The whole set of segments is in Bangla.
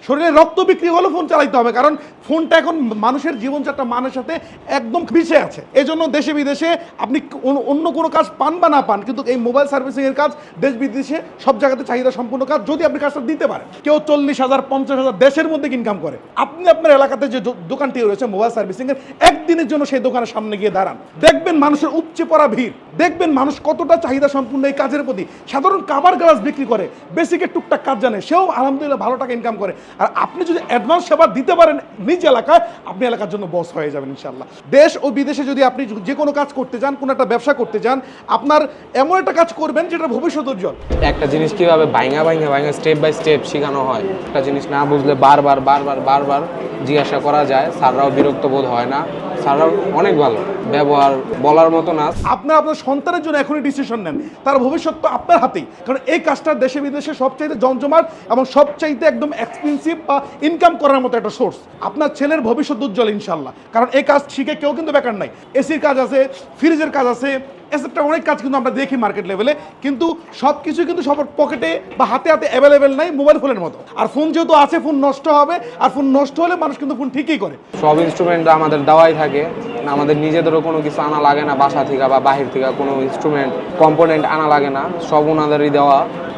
শরীরে রক্ত বিক্রি হলেও ফোন চালাইতে হবে, কারণ ফোনটা এখন মানুষের জীবনযাত্রা মানের সাথে একদম পিছে আছে। এজন্য দেশে বিদেশে আপনি অন্য কোনো কাজ পান বা না পান, কিন্তু এই মোবাইল সার্ভিসিংয়ের কাজ দেশ বিদেশে সব জায়গাতে চাহিদা সম্পূর্ণ কাজ, যদি আপনি কাজটা দিতে পারেন। কেউ 40,000 50,000 দেশের মধ্যে ইনকাম করে, আপনি আপনার এলাকাতে যে দোকানটি রয়েছে মোবাইল সার্ভিসিংয়ের, একদিনের জন্য সেই দোকানের সামনে গিয়ে দাঁড়ান, দেখবেন মানুষের উপচে পড়া ভিড়, দেখবেন মানুষ কতটা চাহিদা সম্পূর্ণ এই কাজের প্রতি। সাধারণ কাবার গ্লাস বিক্রি করে, বেসিকের টুকটাক কাজ জানে, সেও আলহামদুলিল্লাহ ভালো টাকা ইনকাম করে। আর আপনি যদি অ্যাডভান্স সেবা দিতে পারেন নিজ এলাকায়, আপনি এলাকার জন্য বস হয়ে যাবেন ইনশাল্লাহ। দেশ ও বিদেশে যদি আপনি যে কোনো কাজ করতে চান, কোনো একটা ব্যবসা করতে চান, আপনার এমন একটা কাজ করবেন যেটা ভবিষ্যৎ উজ্জ্বল। একটা জিনিস কিভাবে ভাঙা স্টেপ বাই স্টেপ শেখানো হয়, একটা জিনিস না বুঝলে বারবার জিজ্ঞাসা করা যায়, স্যাররাও বিরক্ত বোধ হয় না, স্যাররাও অনেক ভালো ব্যবহার, বলার মতো না। আপনার সন্তানের জন্য এখনই ডিসিশন নেন, তার ভবিষ্যৎ তো আপনার হাতেই, কারণ এই কাজটা দেশে বিদেশে সবচাইতে জমজমাট এবং সবচাইতে একদম এক্সপেন্সিভ বা ইনকাম করার মতো একটা সোর্স। আপনার ছেলের ভবিষ্যৎ উজ্জ্বল ইনশাল্লাহ, কারণ এই কাজ শিখে কেউ কিন্তু বেকার নাই। এসির কাজ আছে, ফ্রিজের কাজ আছে, এসবটা অনেক কাজ কিন্তু আমরা দেখি মার্কেট লেভেলে, কিন্তু সব কিছু কিন্তু সবার পকেটে বা হাতে হাতে অ্যাভেলেবেল নাই মোবাইল ফোনের মতো। আর ফোন যেহেতু আছে, ফোন নষ্ট হবে, আর ফোন নষ্ট হলে মানুষ কিন্তু ফোন ঠিকই করে। সব ইনস্ট্রুমেন্ট আমাদের দেওয়াই থাকে, আমাদের নিজেদেরও কোনো কিছু আনা লাগে না, বাসা থেকে বা বাহির থেকে কোনো ইনস্ট্রুমেন্ট কম্পোনেন্ট আনা লাগে না, সব ওনাদেরই দেওয়া,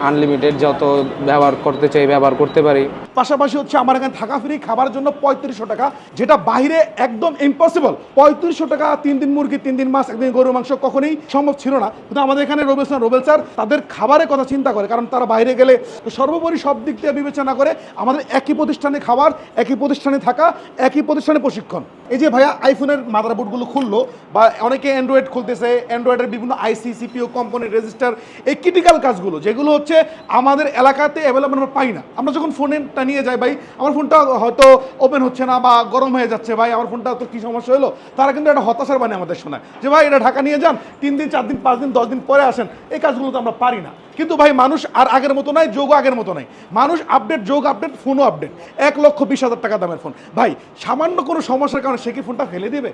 আনলিমিটেড, যত ব্যবহার করতে চাই ব্যবহার করতে পারি। পাশাপাশি হচ্ছে আমার এখানে থাকা ফ্রি, খাবার জন্য 3500 টাকা, যেটা বাইরে একদম ইম্পসিবল। 3500 টাকা 3 দিন মুরগি, 3 দিন মাছ, 1 দিন গরুর মাংস কখনোই সম্ভব ছিল না, কিন্তু আমাদের এখানে রোবেল স্যার তাদের খাবারের কথা চিন্তা করে, কারণ তারা বাইরে গেলে সর্বোপরি সব দিক থেকে বিবেচনা করে। আমাদের একই প্রতিষ্ঠানে খাবার, একই প্রতিষ্ঠানে থাকা, একই প্রতিষ্ঠানে প্রশিক্ষণ। এই যে ভাইয়া আইফোনের মাদারবোর্ডগুলো খুললো, বা অনেকে অ্যান্ড্রয়েড খুলতেছে, অ্যান্ড্রয়েডের বিভিন্ন আইসি, সিপিইউ, কম্পোনেন্ট, রেজিস্টার, এই ক্রিটিক্যাল কাজগুলো যেগুলো হচ্ছে আমাদের এলাকাতে অ্যাভেলেবল আমরা পাই না। আমরা যখন ফোনটা নিয়ে যাই, ভাই আমার ফোনটা হয়তো ওপেন হচ্ছে না বা গরম হয়ে যাচ্ছে, ভাই আমার ফোনটা তো কী সমস্যা হলো, তারা কিন্তু একটা হতাশার বাণী আমাদের শোনায় যে ভাই এটা ঢাকা নিয়ে যান, 3 দিন 4 দিন 5 দিন 10 দিন পরে আসেন। এই কাজগুলো তো আমরা পারি না। কিন্তু ভাই মানুষ আর আগের মতো নাই, যোগও আগের মতো নাই, মানুষ আপডেট, যোগ আপডেট, ফোনও আপডেট। 1,20,000 টাকা দামের ফোন, ভাই সামান্য কোনো সমস্যার কারণে সে কি ফোনটা ফেলে দিবে?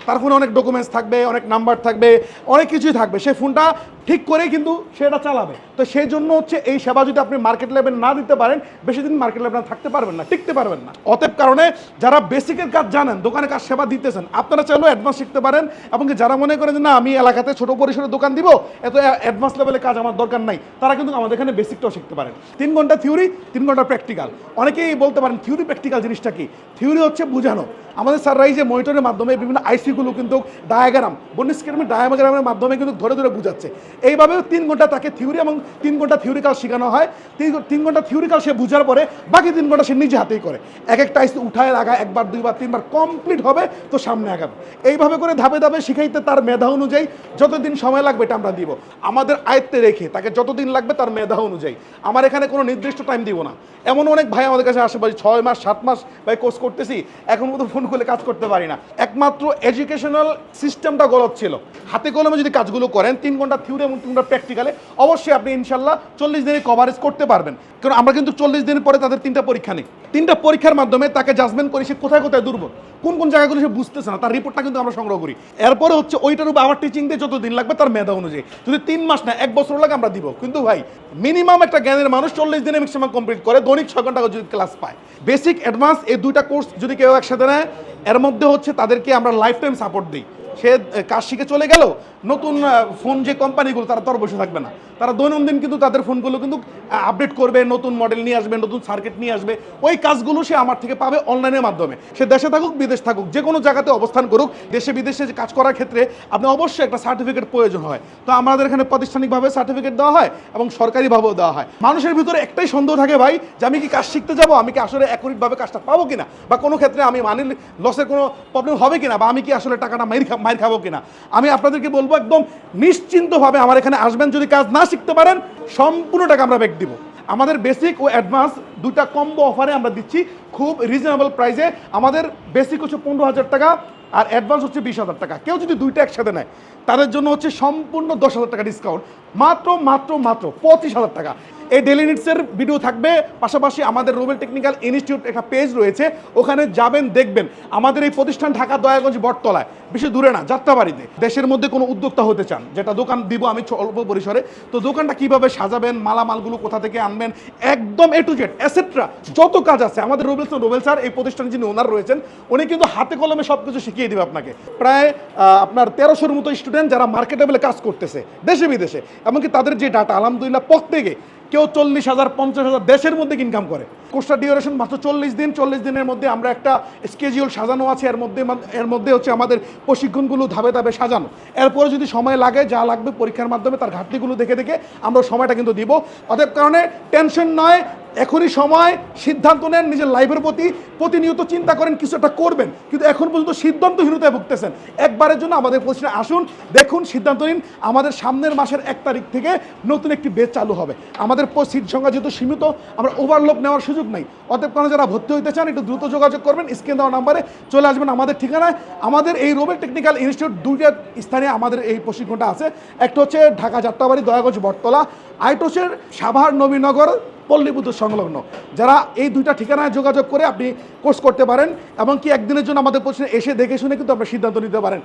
তার ফোনে অনেক ডকুমেন্টস থাকবে, অনেক নাম্বার থাকবে, অনেক কিছুই থাকবে, সেই ফোনটা ঠিক করেই কিন্তু সেটা চালাবে। তো সেই জন্য হচ্ছে এই সেবা যদি আপনি মার্কেট লেভেল না দিতে পারেন, বেশি দিন মার্কেট লেভেল থাকতে পারবেন না, টিকতে পারবেন না। অতএব কারণে যারা বেসিকের কাজ জানেন, দোকানে কাজ সেবা দিতেছেন, আপনারা চাইলেও অ্যাডভান্স শিখতে পারেন। এবং যারা মনে করেন যে না আমি এলাকাতে ছোট পরিসরে দোকান দিব, এত অ্যাডভান্স লেভেলে কাজ আমার দরকার নাই, তারা কিন্তু আমাদের এখানে বেসিকটাও শিখতে পারেন। 3 ঘন্টা থিওরি, 3 ঘন্টা প্র্যাকটিক্যাল। অনেকেই বলতে পারেন থিওরি প্র্যাকটিক্যাল জিনিসটা কি? থিওরি হচ্ছে বোঝানো। আমাদের স্যাররা এই যে মনিটরের মাধ্যমে বিভিন্ন আইসিগুলো কিন্তু ডায়াগ্রাম, বর্ণিত স্কেলের ডায়াগ্রামের মাধ্যমে কিন্তু ধরে ধরে বুঝাচ্ছে। এইভাবেও 3 ঘন্টা তাকে থিওরি এবং 3 ঘন্টা থিওরিক্যাল শেখানো হয়। 3 ঘন্টা থিওরিক্যাল সে বুঝার পরে বাকি 3 ঘন্টা সে নিজে হাতেই করে। এক একটা আইসি উঠায় লাগায়, 1 বার 2 বার 3 বার কমপ্লিট হবে তো সামনে আগাবে। এইভাবে করে ধাপে ধাপে শিখাইতে তার মেধা অনুযায়ী যতদিন সময় লাগবে এটা আমরা দিব, আমাদের আয়ত্তে রেখে তাকে যতদিন লাগবে তার মেধা অনুযায়ী। আমার এখানে কোনো নির্দিষ্ট টাইম দিব না। এমন অনেক ভাই আমাদের কাছে আসে, ভাই 6 মাস 7 মাস ভাই কোর্স করতেছি, এখন মতো ফোন খুলে কাজ করতে পারি না। একমাত্র এডুকেশনাল সিস্টেমটা গলত ছিল। হাতে কলমে যদি কাজগুলো করেন, 3 ঘন্টা থিওরি এবং 3 ঘন্টা প্র্যাকটিক্যালে, অবশ্যই আপনি ইনশাল্লাহ 40 দিনে কভারেজ করতে পারবেন। কারণ আমরা কিন্তু 40 দিনের পরে তাদের 3টা পরীক্ষা নিই। 3টা পরীক্ষার মাধ্যমে তাকে জাজমেন্ট করি সে কোথায় কোথায় দুর্বল, কোন কোন জায়গাগুলো সে বুঝতেছে না, তার রিপোর্টটা কিন্তু আমরা সংগ্রহ করি। এরপরে হচ্ছে ওইটার উপর আবার টিচিং দিয়ে যত দিন লাগবে তার মেধা অনুযায়ী, যদি 3 মাস না 1 বছর লাগে আমরা দিব। কিন্তু ভাই মিনিমাম একটা জ্ঞানের মানুষ 40 দিনে ম্যাক্সিমাম কমপ্লিট করে, দৈনিক 6 ঘন্টা যদি ক্লাস পায়। বেসিক অ্যাডভান্স এই 2টা কোর্স যদি কেউ একসাথে নেয়, এর মধ্যে হচ্ছে তাদেরকে আমরা লাইফ টাইম সাপোর্ট দিই। সে কাজ শিখে চলে গেল, নতুন ফোন যে কোম্পানিগুলো তারা তো আর বসে থাকবে না, তারা দৈনন্দিন কিন্তু তাদের ফোনগুলো কিন্তু আপডেট করবে, নতুন মডেল নিয়ে আসবে, নতুন সার্কিট নিয়ে আসবে। ওই কাজগুলো সে আমার থেকে পাবে অনলাইনের মাধ্যমে। সে দেশে থাকুক বিদেশ থাকুক, যে কোনো জায়গাতে অবস্থান করুক, দেশে বিদেশে কাজ করার ক্ষেত্রে আপনি অবশ্যই একটা সার্টিফিকেট প্রয়োজন হয়। তো আমাদের এখানে প্রাতিষ্ঠানিকভাবে সার্টিফিকেট দেওয়া হয় এবং সরকারিভাবেও দেওয়া হয়। মানুষের ভিতরে একটাই সন্দেহ থাকে ভাই, যে আমি কি কাজ শিখতে যাবো, আমি কি আসলে অ্যাকুরেটভাবে কাজটা পাবো কিনা, বা কোনো ক্ষেত্রে আমি মানি লসের কোনো প্রবলেম হবে কিনা, বা আমি কি আসলে টাকাটা মাইর খাবো কিনা। আমি আপনাদেরকে বলবো একদম নিশ্চিন্তভাবে আমার এখানে আসবেন। যদি কাজ না শিখতে পারেন, সম্পূর্ণ টাকা আমরা ব্যাক দিব। আমাদের বেসিক ও অ্যাডভান্স 2টা কম্বো অফারে আমরা দিচ্ছি খুব রিজনেবল প্রাইসে। আমাদের বেসিক হচ্ছে 15,000 টাকা, আর অ্যাডভান্স হচ্ছে 20,000 টাকা। কেউ যদি দুইটা একসাথে নেয় তাদের জন্য হচ্ছে সম্পূর্ণ 10,000 টাকা ডিসকাউন্ট, মাত্র মাত্র মাত্র 25,000 টাকা। এই ডেইলি নিডসের ভিডিও থাকবে, পাশাপাশি আমাদের রুবেল টেকনিক্যাল ইনস্টিটিউট একটা পেজ রয়েছে, ওখানে যাবেন দেখবেন আমাদের এই প্রতিষ্ঠান ঢাকা দয়াগঞ্জ বটতলায়, বেশি দূরে না, যাত্রাবাড়িতে। দেশের মধ্যে কোনো উদ্যোক্তা হতে চান, যেটা দোকান দিব আমি অল্প পরিসরে, তো দোকানটা কিভাবে সাজাবেন, মালামালগুলো কোথা থেকে আনবেন, একদম এ টু জেড এসেট্রা যত কাজ আছে আমাদের রুবেল স্যার এই প্রতিষ্ঠানে যিনি ওনার রয়েছেন উনি কিন্তু হাতে কলমে সব কিছু শিখিয়ে দেবে আপনাকে। প্রায় আপনার 1300-র মতো স্টুডেন্ট যারা মার্কেটেবলে কাজ করতেছে দেশে বিদেশে, এমনকি তাদের যে ডাটা আলহামদুলিল্লাহ প্রত্যেকে কেউ 40,000 50,000 দেশের মধ্যে ইনকাম করে। কোর্সটা ডিউরেশন মাত্র 40 দিন। 40 দিনের মধ্যে আমরা একটা স্কেজিউল সাজানো আছে, এর মধ্যে হচ্ছে আমাদের প্রশিক্ষণগুলো ধাপে ধাপে সাজানো। এরপরে যদি সময় লাগে, যা লাগবে পরীক্ষার মাধ্যমে তার ঘাটতিগুলো দেখে দেখে আমরা সময়টা কিন্তু দিব। অতএব কারণে টেনশন নয়, এখনই সময়, সিদ্ধান্ত নেন, নিজের লাইফের প্রতি প্রতিনিয়ত চিন্তা করেন কিছু একটা করবেন, কিন্তু এখন পর্যন্ত সিদ্ধান্তহীনতায় ভুগতেছেন। একবারের জন্য আমাদের প্রতিষ্ঠানে আসুন, দেখুন, সিদ্ধান্ত নিন। আমাদের সামনের মাসের 1 তারিখ থেকে নতুন একটি বেচ চালু হবে। আমাদের সিট সংখ্যা যেহেতু সীমিত, আমরা ওভারলোড নেওয়ার সুযোগ নাই। অতএব কারণে যারা ভর্তি হইতে চান একটু দ্রুত যোগাযোগ করবেন, স্ক্রিন দেওয়া নাম্বারে চলে আসবেন আমাদের ঠিকানায়। আমাদের এই রুবেল টেকনিক্যাল ইনস্টিটিউট দুইটা স্থানে আমাদের এই প্রশিক্ষণটা আছে, একটা হচ্ছে ঢাকা যাত্রাবাড়ি দয়াগঞ্জ বটতলা, আরেকটা হচ্ছে সাভার নবীনগর পল্লীবিদ্যুৎ সংলগ্ন। যারা এই দুইটা ঠিকানায় যোগাযোগ করে আপনি কোর্স করতে পারেন, এবং কি একদিনের জন্য আমাদের প্রশ্নে এসে দেখে শুনে কিন্তু আপনার সিদ্ধান্ত নিতে পারেন